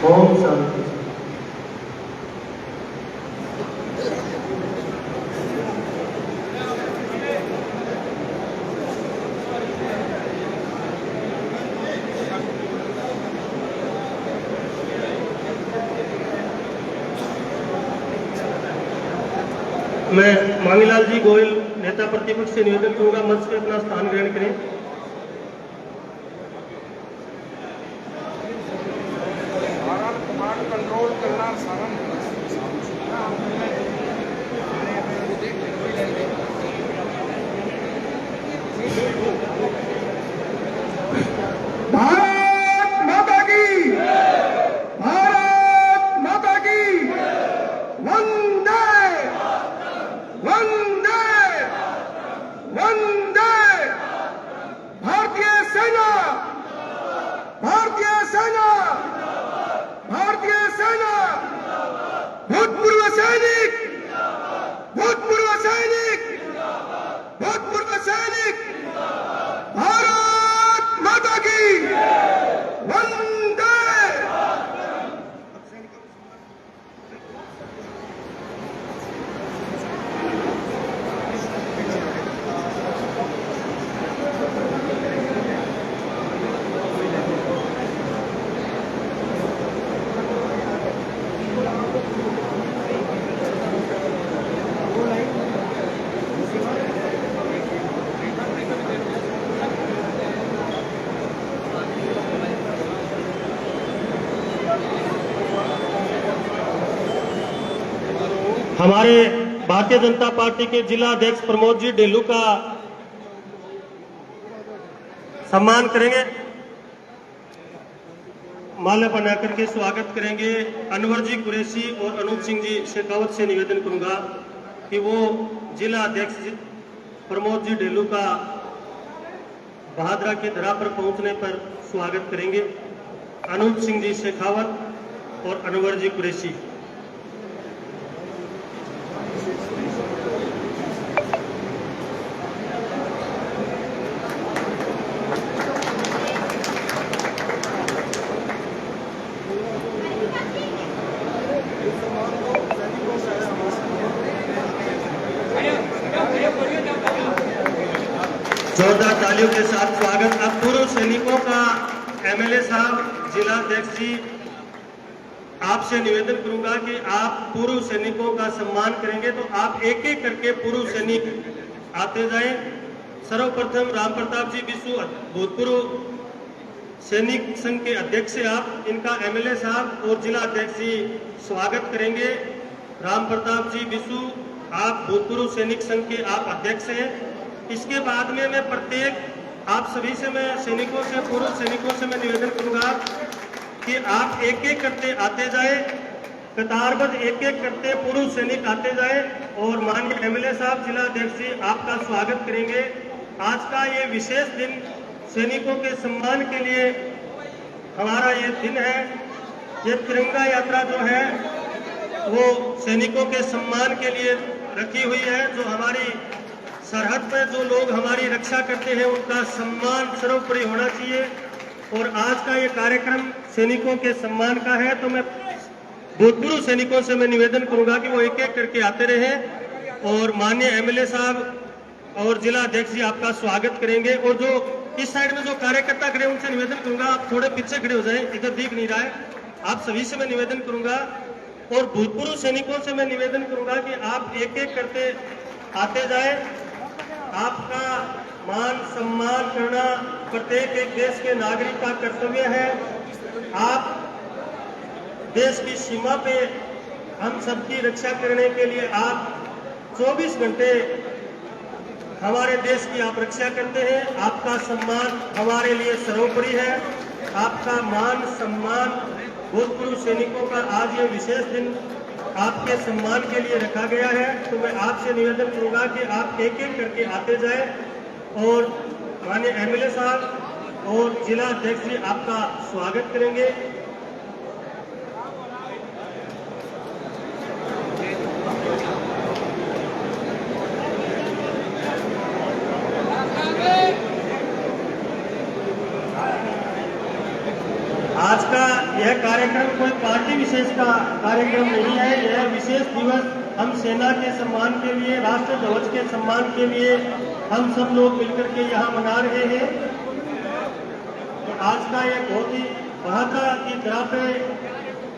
ओम शांति। मैं मांगीलाल जी गोयल नेता प्रतिपक्ष से निवेदन करूंगा मंच पे अपना स्थान ग्रहण करें। कमांड कंट्रोल करना सारा भारत माता की, भारत माता की, वंदे वंदे वंदे। भारतीय सेना, भारतीय सेना, भारतीय सेना, भूतपूर्व सैनिक, भूतपूर्व सैनिक, भूतपूर्व सैनिक, भारत माता की वंदे। हमारे भारतीय जनता पार्टी के जिला अध्यक्ष प्रमोद जी डेलू का सम्मान करेंगे, माला बना करके स्वागत करेंगे। अनवर जी कुरैशी और अनूप सिंह जी शेखावत से निवेदन करूंगा कि वो जिला अध्यक्ष प्रमोद जी डेलू का बहादुरा के धरा पर पहुंचने पर स्वागत करेंगे। अनूप सिंह जी शेखावत और अनवर जी कुरैशी। जोरदार तालियों के साथ स्वागत। अब पूर्व सैनिकों का एमएलए साहब, जिला अध्यक्ष जी, आपसे निवेदन करूंगा कि आप पूर्व सैनिकों का सम्मान करेंगे तो आप एक एक करके पूर्व सैनिक आते जाएं। सर्वप्रथम राम प्रताप जी बिसु, भूतपूर्व सैनिक संघ के अध्यक्ष से आप, इनका एमएलए साहब और जिला अध्यक्ष जी स्वागत करेंगे। राम प्रताप जी बिसु, आप भूतपूर्व सैनिक संघ के आप अध्यक्ष हैं। इसके बाद में मैं प्रत्येक आप सभी से, मैं सैनिकों से, पूर्व सैनिकों से मैं निवेदन करूंगा कि आप एक एक करते आते जाए, कतारबद्ध एक एक करते पूर्व सैनिक आते जाए और माननीय एमएलए साहब, जिला अध्यक्ष जी आपका स्वागत करेंगे। आज का ये विशेष दिन सैनिकों के सम्मान के लिए हमारा ये दिन है। ये तिरंगा यात्रा जो है वो सैनिकों के सम्मान के लिए रखी हुई है। जो हमारी सरहद पर जो लोग हमारी रक्षा करते हैं उनका सम्मान सर्वोपरि होना चाहिए। और आज का ये कार्यक्रम सैनिकों के सम्मान का है, तो मैं भूतपूर्व सैनिकों से मैं निवेदन करूंगा कि वो एक एक करके आते रहें और माननीय एमएलए साहब और जिला अध्यक्ष जी आपका स्वागत करेंगे। और जो इस साइड में जो कार्यकर्ता खड़े उनसे निवेदन करूंगा आप थोड़े पीछे खड़े हो जाएं, इधर दिख नहीं रहा है। आप सभी से मैं निवेदन करूंगा और भूतपूर्व सैनिकों से मैं निवेदन करूंगा कि आप एक एक करते आते जाए। आपका मान सम्मान करना प्रत्येक एक देश के नागरिक का कर्तव्य है। आप देश की सीमा पे हम सबकी रक्षा करने के लिए आप 24 घंटे हमारे देश की आप रक्षा करते हैं। आपका सम्मान हमारे लिए सर्वोपरि है। आपका मान सम्मान भूतपूर्व सैनिकों का आज ये विशेष दिन आपके सम्मान के लिए रखा गया है। तो मैं आपसे निवेदन करूंगा कि आप एक एक करके आते जाए और माननीय एमएलए साहब और जिला अध्यक्ष जी आपका स्वागत करेंगे। आज का यह कार्यक्रम कोई पार्टी विशेष का कार्यक्रम नहीं है। यह विशेष दिवस हम सेना के सम्मान के लिए, राष्ट्र ध्वज के सम्मान के लिए हम सब लोग मिलकर के यहाँ मना रहे हैं। तो आज का ये बहुत ही बहादुर की तरह पे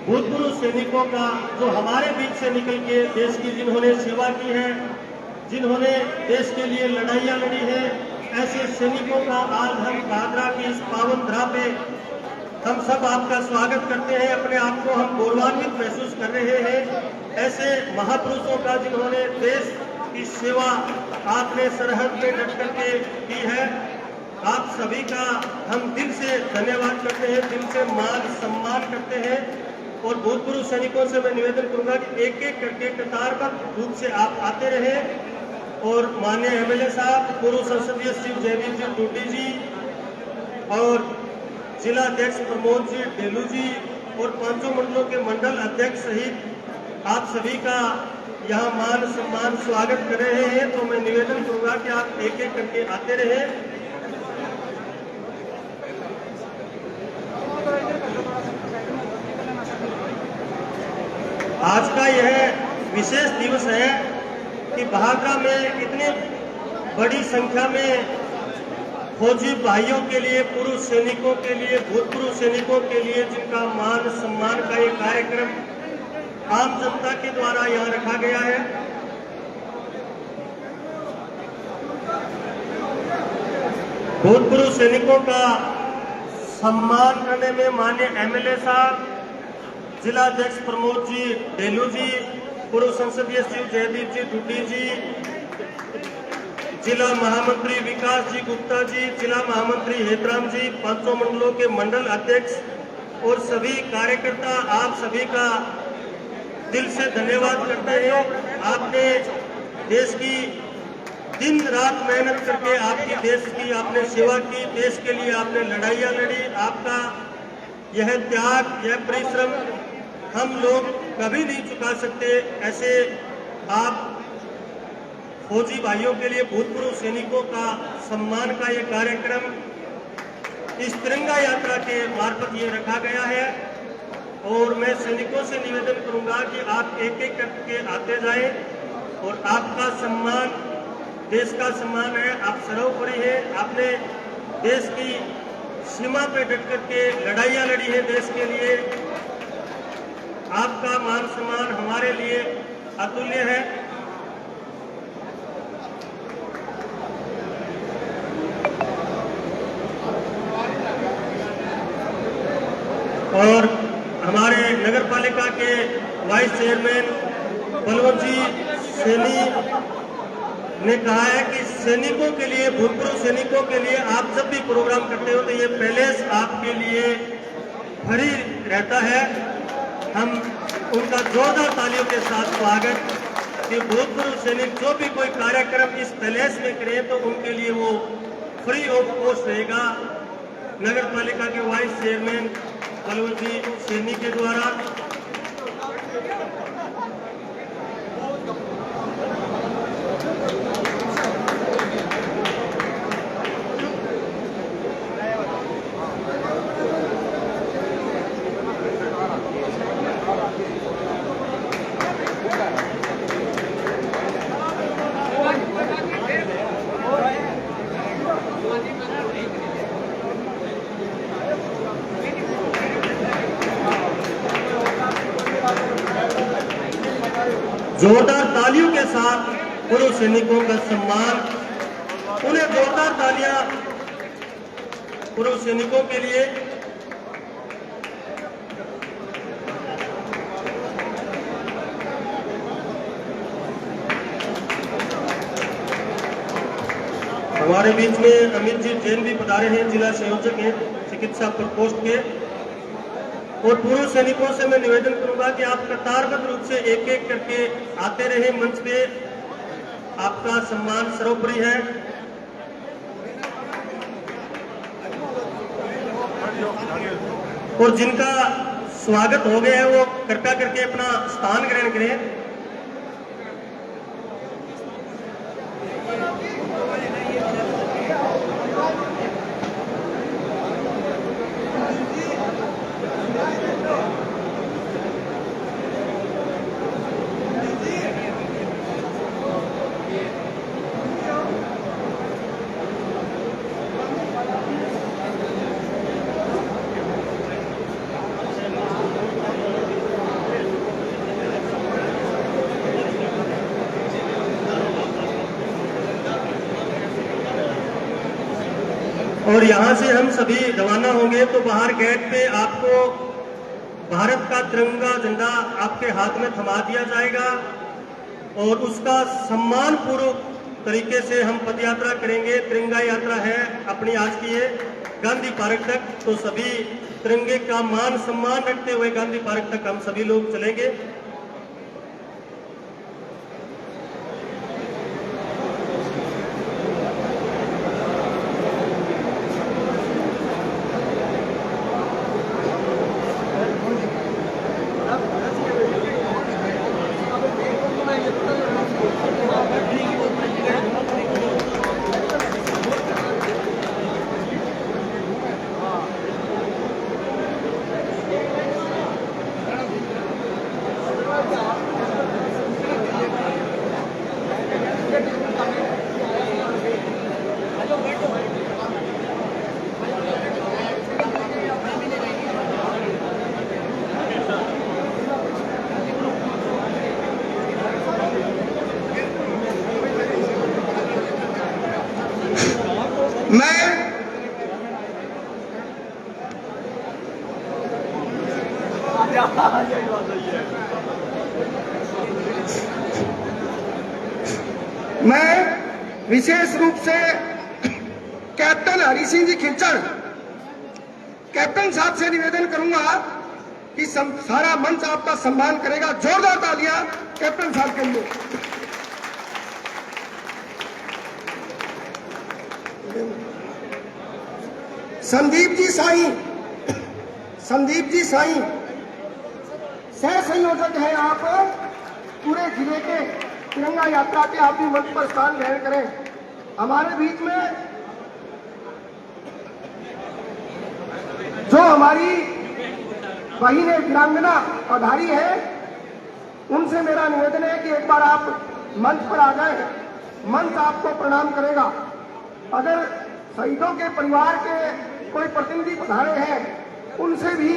भूतपूर्व सैनिकों का जो हमारे बीच से निकल के देश की जिन्होंने सेवा की है, जिन्होंने देश के लिए लड़ाइयाँ लड़ी है, ऐसे सैनिकों का आज हम भादरा की इस पावन धरा पे हम सब आपका स्वागत करते हैं। अपने आप को हम गौरवान्वित महसूस कर रहे हैं ऐसे महापुरुषों का जिन्होंने देश की सेवा आपने सरहद में डट करके की है। आप सभी का हम दिल से धन्यवाद करते हैं, दिल से मान सम्मान करते हैं। और भूतपूर्व सैनिकों से मैं निवेदन करूंगा कि एक एक करके कतारबद्ध रूप से आप आते रहे। और माननीय एमएलए साहब, पूर्व संसदीय सचिव जयदीप जी टूटी जी और जिला अध्यक्ष प्रमोद जी डेलू जी और पांचों मंडलों के मंडल अध्यक्ष सहित आप सभी का यहाँ मान सम्मान स्वागत कर रहे हैं। तो मैं निवेदन करूंगा कि आप एक एक करके आते रहे। आज का यह विशेष दिवस है कि भादरा में इतनी बड़ी संख्या में फौजी भाइयों के लिए, पूर्व सैनिकों के लिए, भूतपूर्व सैनिकों के लिए जिनका मान सम्मान का ये कार्यक्रम आम जनता के द्वारा यहाँ रखा गया है। भूतपूर्व सैनिकों का सम्मान करने में माननीय एमएलए साहब, जिला अध्यक्ष प्रमोद जी डेलू जी, पूर्व संसदीय सचिव जयदीप जी टूटी जी, जिला महामंत्री विकास जी गुप्ता जी, जिला महामंत्री हेतराम जी, पांचों मंडलों के मंडल अध्यक्ष और सभी कार्यकर्ता, आप सभी का दिल से धन्यवाद करते हैं। आपने देश की दिन रात मेहनत करके आपकी देश की आपने सेवा की, देश के लिए आपने लड़ाइयाँ लड़ी। आपका यह त्याग, यह परिश्रम हम लोग कभी नहीं चुका सकते। ऐसे आप फौजी भाइयों के लिए, भूतपूर्व सैनिकों का सम्मान का ये कार्यक्रम इस तिरंगा यात्रा के मार्फत ये रखा गया है। और मैं सैनिकों से निवेदन करूंगा कि आप एक एक करके आते जाएं और आपका सम्मान देश का सम्मान है। आप सर्वोपरि है। आपने देश की सीमा पे डट करके लड़ाइयाँ लड़ी है देश के लिए। आपका मान सम्मान हमारे लिए अतुल्य है। और हमारे नगर पालिका के वाइस चेयरमैन बलवंत जी सैनी ने कहा है कि सैनिकों के लिए, भूतपूर्व सैनिकों के लिए आप जब भी प्रोग्राम करते हो तो ये पैलेस आपके लिए भरी रहता है। हम उनका जोरदार तालियों के साथ स्वागत कि भूतपूर्व सैनिक जो भी कोई कार्यक्रम इस पैलेस में करें तो उनके लिए वो फ्री ऑफ कॉस्ट रहेगा। नगर पालिका के वाइस चेयरमैन बलवंत जी सैनी के द्वारा। जोरदार तालियों के साथ पूर्व सैनिकों का सम्मान, उन्हें जोरदार तालियां पूर्व सैनिकों के लिए। हमारे बीच में अमित जी जैन भी पधारे हैं, जिला संयोजक हैं चिकित्सा प्रकोष्ठ के। और पूर्व सैनिकों से मैं निवेदन करूंगा कि आप कतारबद्ध रूप से एक एक करके आते रहे मंच पे। आपका सम्मान सर्वोपरि है। और जिनका स्वागत हो गया है वो कृपया करके अपना स्थान ग्रहण करें। और यहाँ से हम सभी रवाना होंगे तो बाहर गेट पे आपको भारत का तिरंगा झंडा आपके हाथ में थमा दिया जाएगा और उसका सम्मान पूर्वक तरीके से हम पद यात्रा करेंगे। तिरंगा यात्रा है अपनी आज की ये गांधी पार्क तक, तो सभी तिरंगे का मान सम्मान रखते हुए गांधी पार्क तक हम सभी लोग चलेंगे। मैं विशेष रूप से कैप्टन हरि सिंह जी खिंचर, कैप्टन साहब से निवेदन करूंगा कि सारा मंच आपका सम्मान करेगा। जोरदार तालियां कैप्टन साहब के लिए। संदीप जी साई सह संयोजक हैं आप पूरे जिले के तिरंगा यात्रा के, आप भी मंच पर स्थान ग्रहण करें। हमारे बीच में जो हमारी बहिनें वीरांगना पधारी है, उनसे मेरा निवेदन है कि एक बार आप मंच पर आ जाए, मंच आपको प्रणाम करेगा। अगर शहीदों के परिवार के कोई प्रतिनिधि पधारे हैं, उनसे भी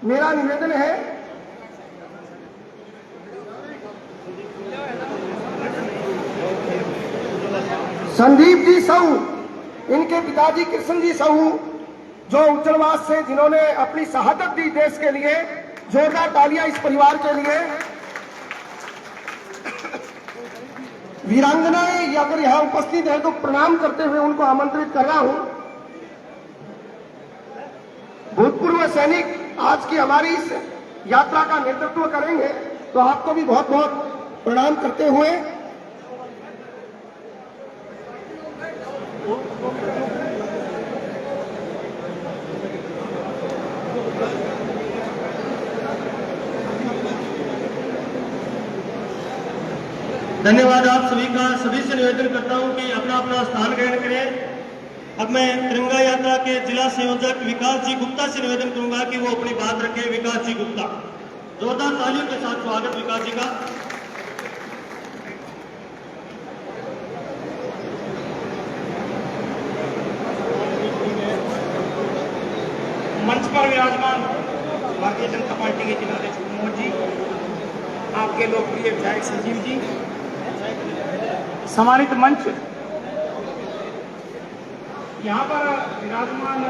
मेरा निवेदन है संदीप जी साहू, इनके पिताजी कृष्ण जी साहू जो उच्चलवास से, जिन्होंने अपनी शहादत दी देश के लिए। जोरदार तालियां इस परिवार के लिए। वीरांगनाएं अगर यहां उपस्थित है तो प्रणाम करते हुए उनको आमंत्रित कर रहा हूं। भूतपूर्व सैनिक आज की हमारी इस यात्रा का नेतृत्व करेंगे, तो आपको भी बहुत बहुत प्रणाम करते हुए धन्यवाद आप सभी का। सभी से निवेदन करता हूं कि अपना अपना स्थान ग्रहण करें। अब मैं तिरंगा यात्रा के जिला संयोजक विकास जी गुप्ता से निवेदन करूंगा कि वो अपनी बात रखें। विकास जी गुप्ता, जोरदार तालियों के साथ स्वागत विकास जी का। मंच पर विराजमान भारतीय जनता पार्टी के जिलाध्यक्ष प्रमोद जी, आपके लोकप्रिय विधायक संजीव जी, सम्मानित मंच, यहाँ पर विराजमान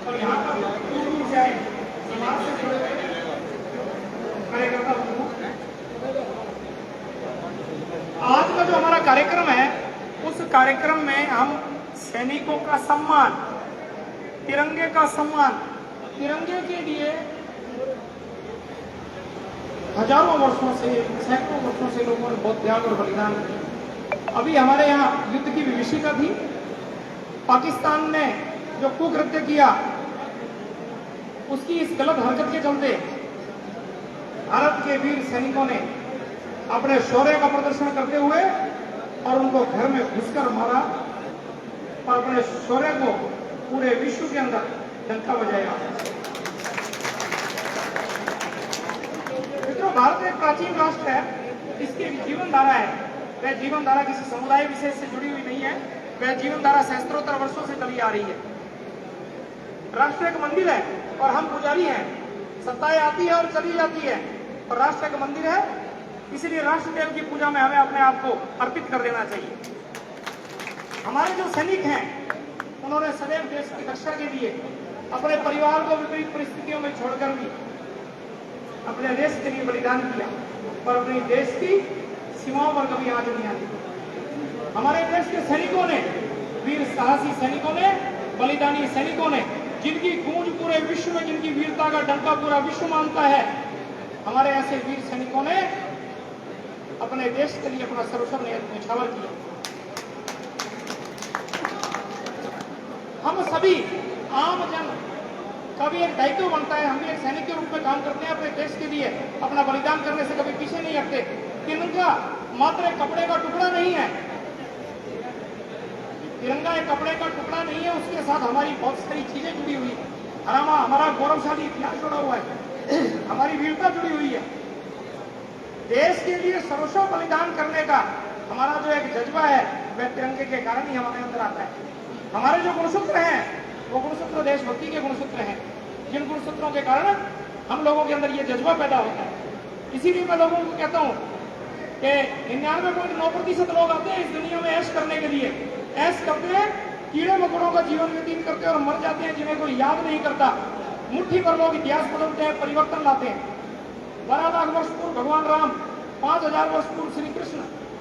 और यहाँ पर समाज से जुड़े कार्यकर्ता, आज का जो हमारा कार्यक्रम है, उस कार्यक्रम में हम सैनिकों का सम्मान, तिरंगे का सम्मान, तिरंगे के लिए हजारों वर्षों से, सैकड़ों वर्षों से लोगों ने बहुत त्याग और बलिदान किया। अभी हमारे यहाँ युद्ध की विभीषिका थी। पाकिस्तान ने जो कुकृत्य किया, उसकी इस गलत हरकत के चलते भारत के वीर सैनिकों ने अपने शौर्य का प्रदर्शन करते हुए और उनको घर में घुसकर मारा और अपने शौर्य को पूरे विश्व के अंदर डंका बजाया। मित्रों, भारत एक प्राचीन राष्ट्र है, इसकी जीवन धारा है वह जीवन धारा किसी समुदाय विशेष से जुड़ी हुई नहीं है, वह जीवन धारा सहस्त्रोत्तर वर्षों से चली आ रही है। राष्ट्र एक मंदिर है और हम पुजारी हैं। सत्ताएं आती है और चली जाती है, और राष्ट्र एक मंदिर है, इसलिए राष्ट्रदेव की पूजा में हमें अपने आप को अर्पित कर देना चाहिए। हमारे जो सैनिक हैं उन्होंने सदैव देश की रक्षा के लिए अपने परिवार को विपरीत परिस्थितियों में छोड़कर भी अपने देश के लिए बलिदान किया, पर अपने देश की सीमाओं पर कभी आंच नहीं आती। हमारे देश के सैनिकों ने, वीर साहसी सैनिकों ने, बलिदानी सैनिकों ने, जिनकी गूंज पूरे विश्व में, जिनकी वीरता का डंका पूरा विश्व मानता है, हमारे ऐसे वीर सैनिकों ने अपने देश के लिए अपना सर्वस्व न्यौछावर किया। हम सभी आम जन का भी एक दायित्व बनता है, हम भी एक सैनिक के रूप में काम करते हैं, अपने देश के लिए अपना बलिदान करने से कभी पीछे नहीं हटते। तिरंगा मात्र एक कपड़े का टुकड़ा नहीं है, तिरंगा एक कपड़े का टुकड़ा नहीं है, उसके साथ हमारी बहुत सारी चीजें जुड़ी हुई है। हमारा गौरवशाली इतिहास जुड़ा हुआ है, हमारी वीरता जुड़ी हुई है। देश के लिए सर्वस्व बलिदान करने का हमारा जो एक जज्बा है वह तिरंगे के कारण ही हमारे अंदर आता है। हमारे जो गुणसूत्र हैं वो गुणसूत्र देशभक्ति के गुणसूत्र हैं, जिन गुणसूत्रों के कारण हम लोगों के अंदर ये जज्बा पैदा होता है। इसीलिए मैं लोगों को कहता हूँ कि 99.9% लोग आते हैं इस दुनिया में ऐश करने के लिए, ऐश करते हैं, कीड़े मकोड़ों का जीवन व्यतीत करते हैं और मर जाते हैं, जिन्हें कोई याद नहीं करता। मुट्ठी भर लोग इतिहास बदलते हैं, परिवर्तन लाते हैं। 12 लाख वर्ष पूर्व भगवान राम, 5000 वर्ष पूर्व श्री कृष्ण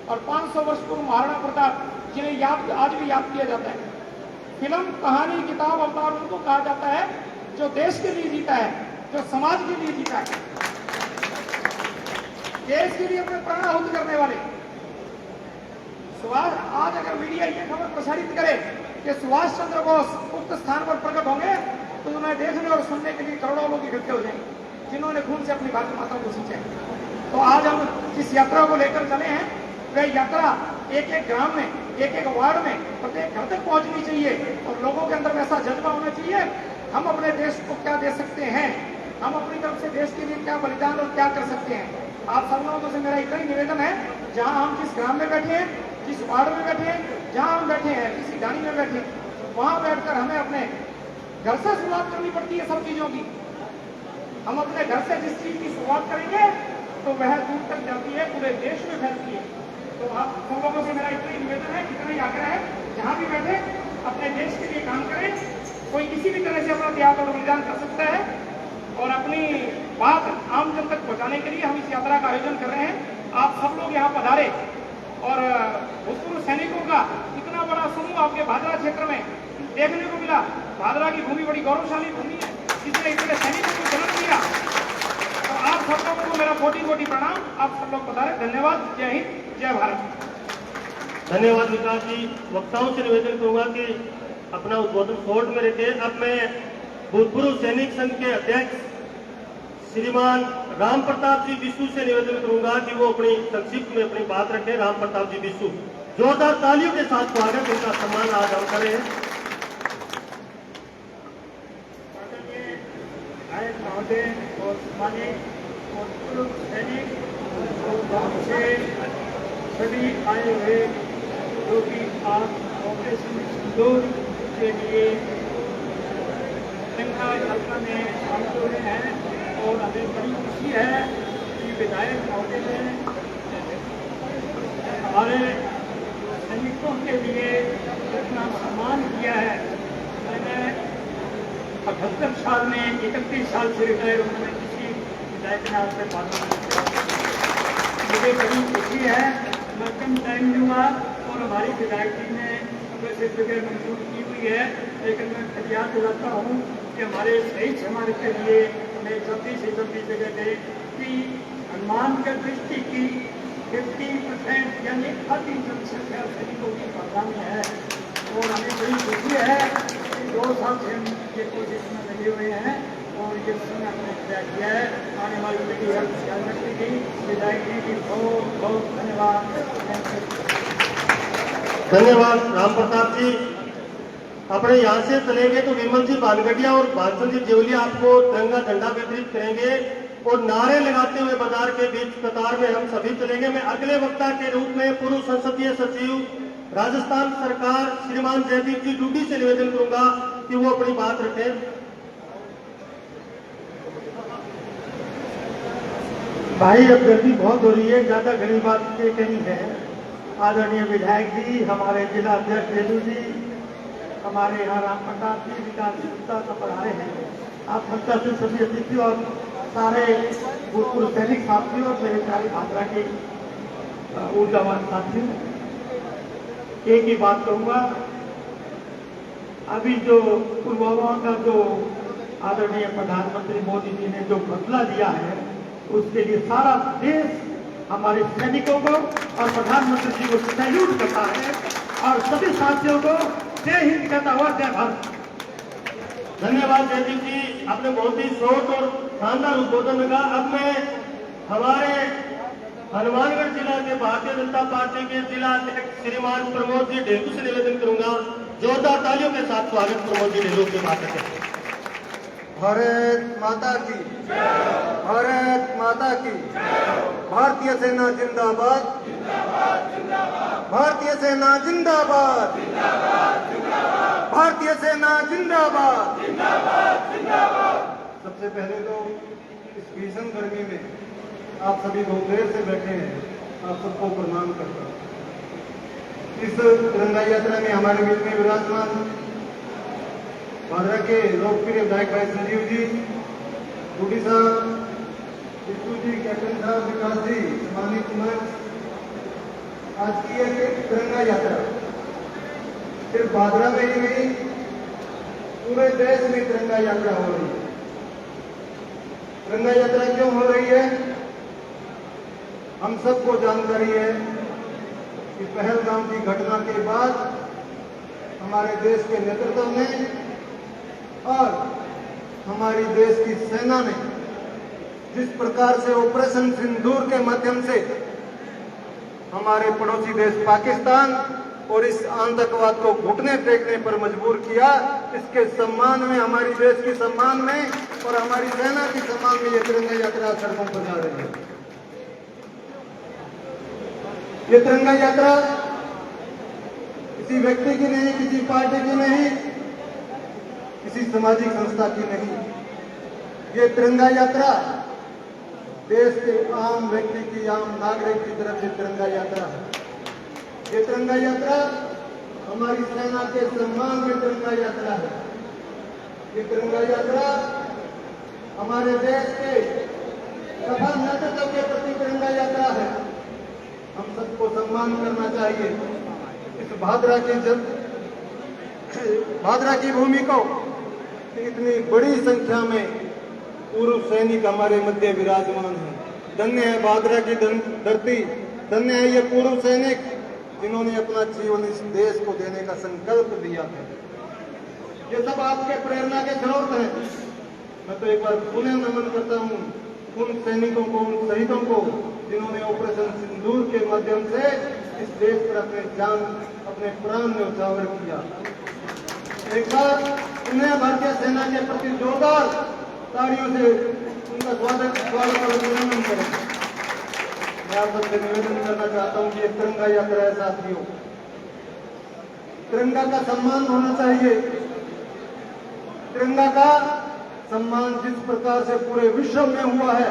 और 500 वर्ष पूर्व महाराणा प्रताप, जिन्हें याद आज भी याद किया जाता है। फिल्म, कहानी, किताब, अवतार उनको कहा जाता है जो देश के लिए जीता है, जो समाज के लिए जीता है, देश के लिए अपने प्राण आहुति करने वाले। सुभाष, आज अगर मीडिया ये खबर प्रसारित करे कि सुभाष चंद्र बोस उक्त स्थान पर प्रकट होंगे तो उन्हें देखने और सुनने के लिए करोड़ों लोग इकट्ठे हो जाएंगे, जिन्होंने खून से अपनी भारत माता को सींचा है। तो आज हम जिस यात्रा को लेकर चले हैं वह यात्रा एक एक ग्राम में, एक एक वार्ड में, प्रत्येक घर तक पहुंचनी चाहिए और लोगों के अंदर वैसा जज्बा होना चाहिए, हम अपने देश को क्या दे सकते हैं, हम अपनी तरफ से देश के लिए क्या बलिदान और क्या कर सकते हैं। आप सब लोगों से मेरा इतना ही निवेदन है, जहां हम जिस ग्राम में बैठे हैं, जिस वार्ड में बैठे हैं, जहां हम बैठे हैं, किसी गाड़ी में बैठे हैं, वहां बैठकर हमें अपने घर से शुरुआत करनी पड़ती है सब चीजों की। हम अपने घर से जिस चीज की शुरुआत करेंगे तो वह दूर तक जाती है, पूरे देश में फैलती है। तो आप सब लोगों से मेरा इतना ही निवेदन है, इतना ही आग्रह है, जहां भी बैठे अपने देश के लिए काम करें। कोई किसी भी तरह से अपना त्याग और बलिदान कर सकता है और अपनी बात आम जन तक पहुंचाने के लिए हम इस यात्रा का आयोजन कर रहे हैं। आप सब लोग यहाँ पधारे और भूतपूर्व सैनिकों का इतना बड़ा समूह आपके भादरा क्षेत्र में देखने को मिला। भादरा की भूमि बड़ी गौरवशाली भूमि है, जिसने इतने सैनिकों को जन्म दिया। तो आप सब लोगों को मेरा कोटि कोटि प्रणाम, आप सब लोग पधारे। धन्यवाद। जय हिंद, जय भारत। धन्यवाद विकास जी। वक्ताओं से निवेदन करूंगा कि अपना उद्बोधन शॉर्ट में रखें। अब मैं भूतपूर्व सैनिक संघ के अध्यक्ष श्रीमान राम प्रताप जी बिस्सू से निवेदन करूंगा कि वो अपनी संक्षिप्त में अपनी बात रखें। राम प्रताप जी बिस्सू, जोरदार तालियों के साथ स्वागत, उनका सम्मान आज हम करें। महोदय और माननीय और पूर्व सैनिक और गांव से सभी आए हुए जो कि आज ऑपरेशन सिंदूर के लिए तिरंगा यात्रा में शामिल हुए हैं और हमें बड़ी खुशी है कि विधायक महोदय ने हमारे सैनिकों के लिए इतना सम्मान किया है। मैंने 78 साल में 31 साल से रिटायर हूँ, मैं किसी विधायक ने आपसे बात मुझे बड़ी खुशी है। मैं कम टाइम दूंगा और हमारी विधायक जी ने वैसे जगह मंजूर की हुई है, लेकिन मैं फरियाद दिलाता हूँ कि हमारे सही समाज के लिए हमें जल्दी से जल्दी जगह दे कि अनुमान के दृष्टि की 50% यानी आधी जनसंख्या सैनिकों की भाषा में है और हमें बड़ी खुशी है कि 2 साल से हम ये कोशिश में लगे हुए हैं और ये समय हमने तय किया है। आने वाली पीढ़ी ध्यान रखेगी। विधायक जी की बहुत बहुत धन्यवाद। धन्यवाद राम प्रताप जी। अपने यहाँ से चलेंगे तो विमल जी बानगटिया और भानचंद जी जेवलिया आपको तिरंगा झंडा वितरित करेंगे। और नारे लगाते हुए बाजार के बीच कतार में हम सभी चलेंगे। मैं अगले वक्ता के रूप में पूर्व संसदीय सचिव राजस्थान सरकार श्रीमान जयदीप जी डूडी से निवेदन करूंगा कि वो अपनी बात रखें। भाई अब गर्मी बहुत हो रही है, ज्यादा घनी बात के कहीं है। आदरणीय विधायक जी, हमारे जिला अध्यक्ष रेणु जी, हमारे यहाँ राम प्रताप जी, विकास गुप्ता सब पधारे हैं। आप मंचा से सभी अतिथि और सारे भूतपूर्व सैनिक साथियों और मेरे प्यारे भाद्रा के ऊर्जावान साथियों, एक ही बात कहूंगा। अभी जो पुलवामा का जो आदरणीय प्रधानमंत्री मोदी जी ने जो बदला दिया है, उसके लिए सारा देश हमारे सैनिकों को और प्रधानमंत्री जी को सैल्यूट करता है और सभी साथियों को जय हिंद कहता हुआ जय भारत। धन्यवाद जयदीप जी, आपने बहुत ही शॉर्ट और शानदार उद्बोधन रखा। अब मैं हमारे हनुमानगढ़ जिला के भारतीय जनता पार्टी के जिला अध्यक्ष श्रीमान प्रमोद जी ढेलू से निवेदन करूंगा, जोरदार तालियों के साथ स्वागत प्रमोद जी ढेलू के बात करें। भारत माता की, भारत माता की, भारतीय सेना जिंदाबाद, भारतीय सेना जिंदाबाद, भारतीय सेना जिंदाबाद। सबसे पहले तो इस भीषण गर्मी में आप सभी बहुत देर से बैठे हैं, आप सबको प्रणाम करता हूं। इस तिरंगा यात्रा में हमारे बीच में विराजमान भाद्रा के लोकप्रिय विधायक भाई संजीव जी, डूडी साहब, बिट्टू जी, कैप्टन साहब, विकास जी, सम्मानित मंच, आज की एक तिरंगा यात्रा सिर्फ भाद्रा में ही नहीं, पूरे देश में तिरंगा यात्रा हो रही है। तिरंगा यात्रा क्यों हो रही है? हम सबको जानकारी है कि पहलगाम की घटना के बाद हमारे देश के नेतृत्व में और हमारी देश की सेना ने जिस प्रकार से ऑपरेशन सिंदूर के माध्यम से हमारे पड़ोसी देश पाकिस्तान और इस आतंकवाद को घुटने टेकने पर मजबूर किया, इसके सम्मान में, हमारी देश के सम्मान में और हमारी सेना के सम्मान में ये तिरंगा यात्रा सड़कों पर जा रही है। ये तिरंगा यात्रा किसी व्यक्ति की नहीं, किसी पार्टी की नहीं, किसी सामाजिक संस्था की नहीं। ये तिरंगा यात्रा देश के आम व्यक्ति की, आम नागरिक की तरफ से तिरंगा यात्रा है। ये तिरंगा यात्रा हमारी सेना के सम्मान में तिरंगा यात्रा है। ये तिरंगा यात्रा हमारे देश के सफल नेतृत्व के प्रति तिरंगा यात्रा है। हम सबको सम्मान करना चाहिए। इस भाद्रा की भूमि को इतनी बड़ी संख्या में पूर्व सैनिक हमारे मध्य विराजमान हैं। धन्य है भाद्रा की धरती, धन्य है ये पूर्व सैनिक जिन्होंने अपना जीवन इस देश को देने का संकल्प लिया था। ये सब आपके प्रेरणा के स्रोत हैं। मैं तो एक बार पुनः नमन करता हूँ उन सैनिकों को, उन शहीदों को जिन्होंने ऑपरेशन सिंदूर के माध्यम से इस देश पर अपने जान, अपने प्राण न्यौछावर किया। एक बार उन्हें भारतीय सेना के प्रति जोरदार तालियों से उनका स्वागत और अभिनंदन करें। मैं आप सबसे निवेदन करना चाहता हूं कि ये तिरंगा यात्रा है साथियों, तिरंगा का सम्मान होना चाहिए। तिरंगा का सम्मान जिस प्रकार से पूरे विश्व में हुआ है,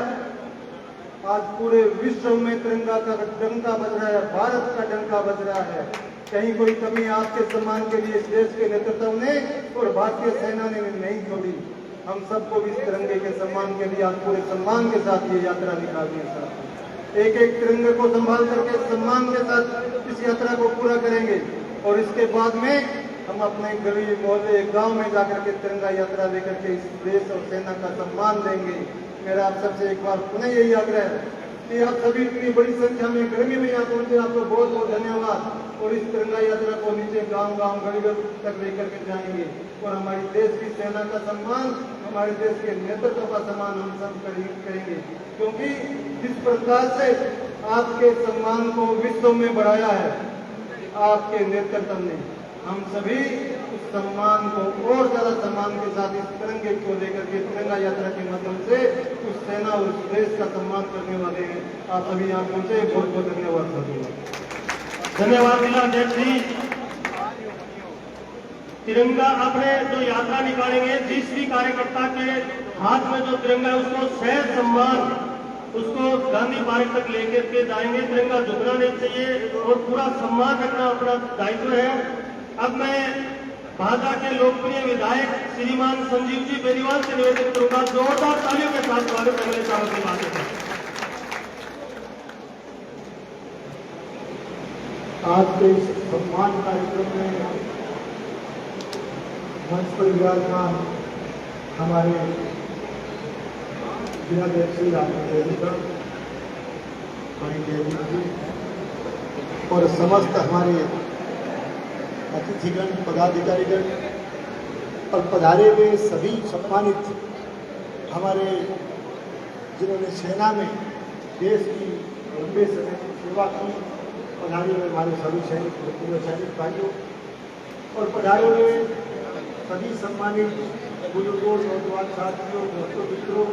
आज पूरे विश्व में तिरंगा का डंका बज रहा है, भारत का डंका बज रहा है। कहीं कोई कमी आपके सम्मान के लिए इस देश के नेतृत्व ने और भारतीय सेना ने नहीं छोड़ी। हम सबको भी इस तिरंगे के सम्मान के लिए आज पूरे सम्मान के साथ ये यात्रा निकालनी है। एक एक तिरंगे को संभाल करके सम्मान के साथ इस यात्रा को पूरा करेंगे और इसके बाद में हम अपने गली मोहल्ले गांव में जाकर के तिरंगा यात्रा लेकर के इस देश और सेना का सम्मान देंगे। मेरा आप सबसे एक बार पुनः यही आग्रह है कि आप सभी इतनी बड़ी संख्या में गर्मी में यहाँ पहुंचे, आपको बहुत बहुत धन्यवाद। और इस तिरंगा यात्रा को नीचे गांव गांव गली तक लेकर के जाएंगे और हमारी देश की सेना का सम्मान, हमारे देश के नेतृत्व का सम्मान हम सब करेंगे, क्योंकि जिस प्रकार से आपके सम्मान को विश्व में बढ़ाया है आपके नेतृत्व ने, हम सभी उस सम्मान को और ज्यादा सम्मान के साथ इस तिरंगे को लेकर के तिरंगा यात्रा के माध्यम से उस सेना और उस देश का सम्मान करने वाले हैं। आप सभी यहाँ पहुंचे, बहुत बहुत धन्यवाद सर। धन्यवाद जिलाध्यक्ष जी। तिरंगा अपने जो यात्रा निकालेंगे, जिस भी कार्यकर्ता के हाथ में जो तिरंगा है उसको सहज सम्मान, उसको गांधी पार्क तक लेकर के जाएंगे। तिरंगा झुकना नहीं चाहिए और पूरा सम्मान रखना अपना दायित्व है। अब मैं भाजपा के लोकप्रिय विधायक श्रीमान संजीव जी बेनीवाल से निवेदन करूंगा, जोरदार तालियों के साथ स्वागत करने साहब की बात है। आज के इस सम्मान कार्यक्रम में मंच पर विराजमान हमारे जिलाध्यक्ष और समस्त हमारे अतिथिगण, पदाधिकारीगण और पधारे हुए सभी सम्मानित हमारे जिन्होंने सेना में देश की लंबे समय की सेवा की, पधारे हुए हमारे सभी सैनिक, भूतपूर्व सैनिक भाइयों और पधारे हुए सभी सम्मानित बुजुर्गों, नौजवान साथियों, दोस्तों, मित्रों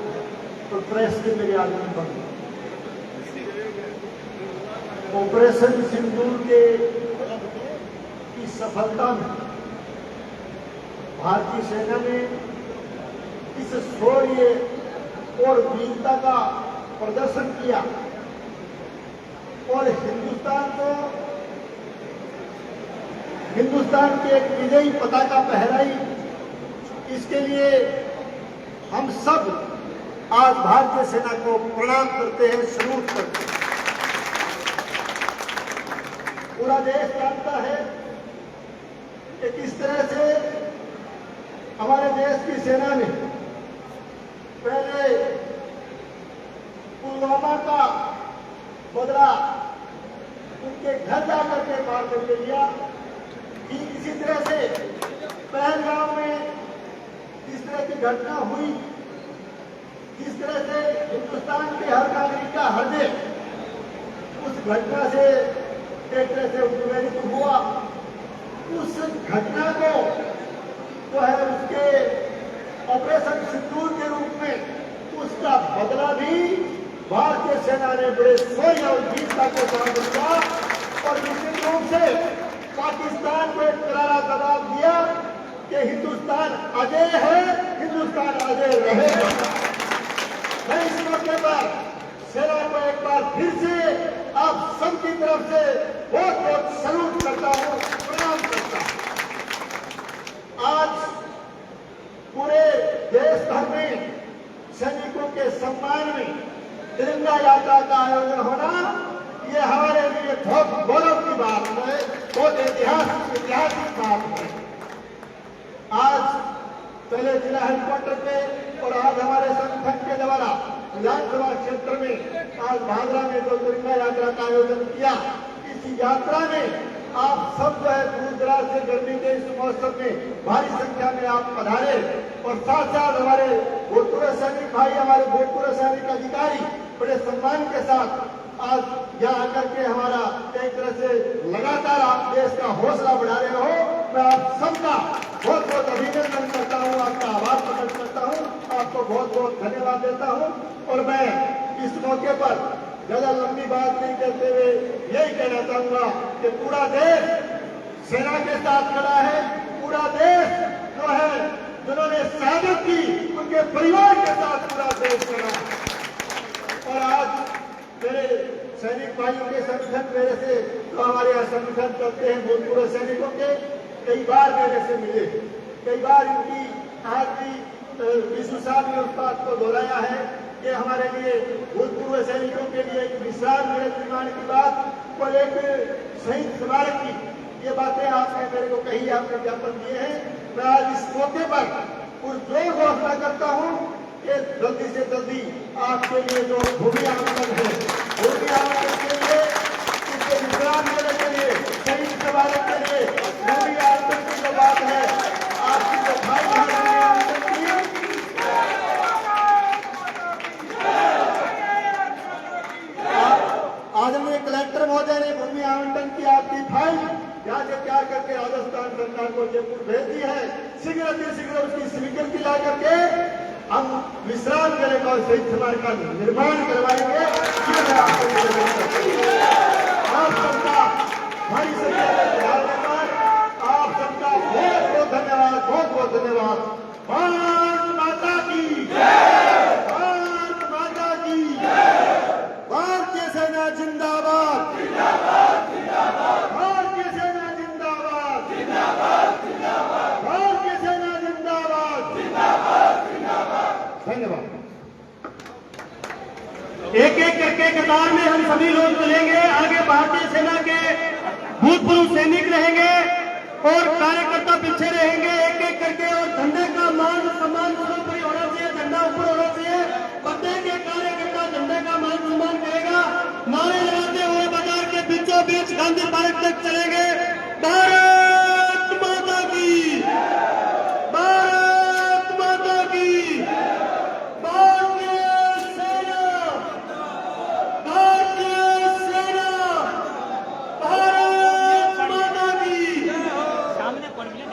और प्रेस के मेरे आदमी बंधु। ऑपरेशन सिंदूर के की सफलता में भारतीय सेना ने इस शौर्य और वीरता का प्रदर्शन किया और हिंदुस्तान की एक विजयी पताका फहराई। इसके लिए हम सब आज भारतीय सेना को प्रणाम करते हैं, सलूट करते हैं। पूरा देश जानता है कि किस तरह से हमारे देश की सेना ने पहले पुलवामा का बदला उनके घर जाकर के पार करके लिया। ठीक इसी तरह से पहलगाम में जिस तरह की घटना हुई, जिस तरह से हिंदुस्तान के हर नागरिक का हृदय उस घटना से एक तरह से उत्प्रेरित हुआ, उस घटना को जो है उसके ऑपरेशन सिंदूर के रूप में उसका बदला भी भारतीय सेना ने बड़े शौर्य और वीरता के साथ लिया और निश्चित रूप से पाकिस्तान को एक करारा जवाब दिया कि हिंदुस्तान अजय है, हिंदुस्तान अजय रहेगा। मैं इस मौके पर सेना को एक बार फिर से आप सबकी तरफ से बहुत बहुत सलूट करता हूं, प्रणाम करता हूं। आज पूरे देश भर में सैनिकों के सम्मान में तिरंगा यात्रा का आयोजन होना, ये हमारे लिए बहुत गौरव की बात है, बहुत ऐतिहासिक बात है। आज पहले जिला हेडक्वार्टर पे और आज हमारे संगठन के द्वारा विधानसभा क्षेत्र में आज भादरा में जो तिरंगा यात्रा का आयोजन किया, इस यात्रा में आप सब जो है दूर दराज से गर्मी के इस मौसम में भारी संख्या में आप पधारे और साथ साथ हमारे भूतपूर्व सैनिक भाई, हमारे भूतपूर्व सैनिक अधिकारी बड़े सम्मान के साथ आज यहाँ आकर के हमारा एक तरह से लगातार आप देश का हौसला बढ़ा रहे हो। मैं आप सबका बहुत बहुत अभिनंदन करता हूँ, आपका आभार प्रकट करता हूँ, आपको बहुत बहुत धन्यवाद देता हूँ। और मैं इस मौके पर ज्यादा लंबी बात नहीं करते हुए यही कहना चाहूंगा कि पूरा देश सेना के साथ खड़ा है, पूरा देश जो है जिन्होंने शहादत की उनके परिवार के साथ पूरा देश खड़ा है। और आज मेरे सैनिक भाइयों के संगठन मेरे से जो हमारे यहाँ संगठन करते हैं भूतपूर्व सैनिकों के, कई बार मेरे से मिले, कई बार इनकी आज भी विशु साहब ने उस बात को दोहराया है कि हमारे लिए भूतपूर्व सैनिकों के लिए एक विशाल मेरे निर्माण की बात और एक शहीद स्मारक की ये बातें आपने मेरे को कही, आपने ज्ञापन दिए हैं। मैं आज इस मौके पर पुरजोर घोषणा करता हूँ कि जल्दी से जल्दी आपके लिए जो भूमि आवंटन है, भूमि आवंटन के लिए, उसके विश्राम देने के लिए, शहीद स्मारक के लिए भूमि आवंटन की जो बात है, आपकी जो भाई भूमि आवंटन की आदरणीय कलेक्टर महोदय ने भूमि आवंटन की आपकी फाइल यहाँ से तैयार करके राजस्थान सरकार को जयपुर भेज दी है। शीघ्र अतिशीघ्र उसकी स्वीकृति ला करके हम विश्राम गृह और शहीद स्मारक का निर्माण करवाएंगे। ये मैं आपको निवेदन करता हूं। आप सबका भारी संख्या में बिहार पर आप सबका बहुत बहुत धन्यवाद, बहुत बहुत धन्यवाद। भारत माता की जय, भारत माता की जय, भारतीय सेना जिंदाबाद, जिंदाबाद, जिंदाबाद, भारतीय सेना जिंदाबाद, जिंदाबाद, जिंदाबाद, भारतीय सेना जिंदाबाद, जिंदाबाद, जिंदाबाद। धन्यवाद। एक एक करके कतार में हम सभी लोग चलेंगे। आगे भारतीय सेना के भूतपूर्व सैनिक रहेंगे और कार्यकर्ता पीछे रहेंगे एक एक करके। और झंडे का मान सम्मान सर्वोपरि होना चाहिए, झंडा ऊपर होना चाहिए। प्रत्येक एक कार्यकर्ता झंडे का मान सम्मान करेगा। नारे लगाते हुए बाजार के बीचों बीच गांधी पार्क तक चलेंगे। भारत माता की, भारत माता की, भारतीय सेना, भारतीय सेना, भारत माता की। सामने पड़ गया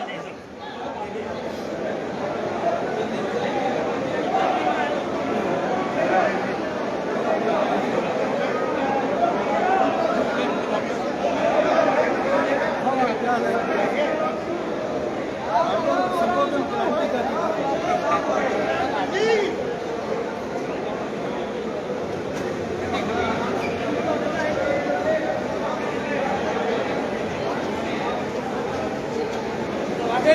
आगे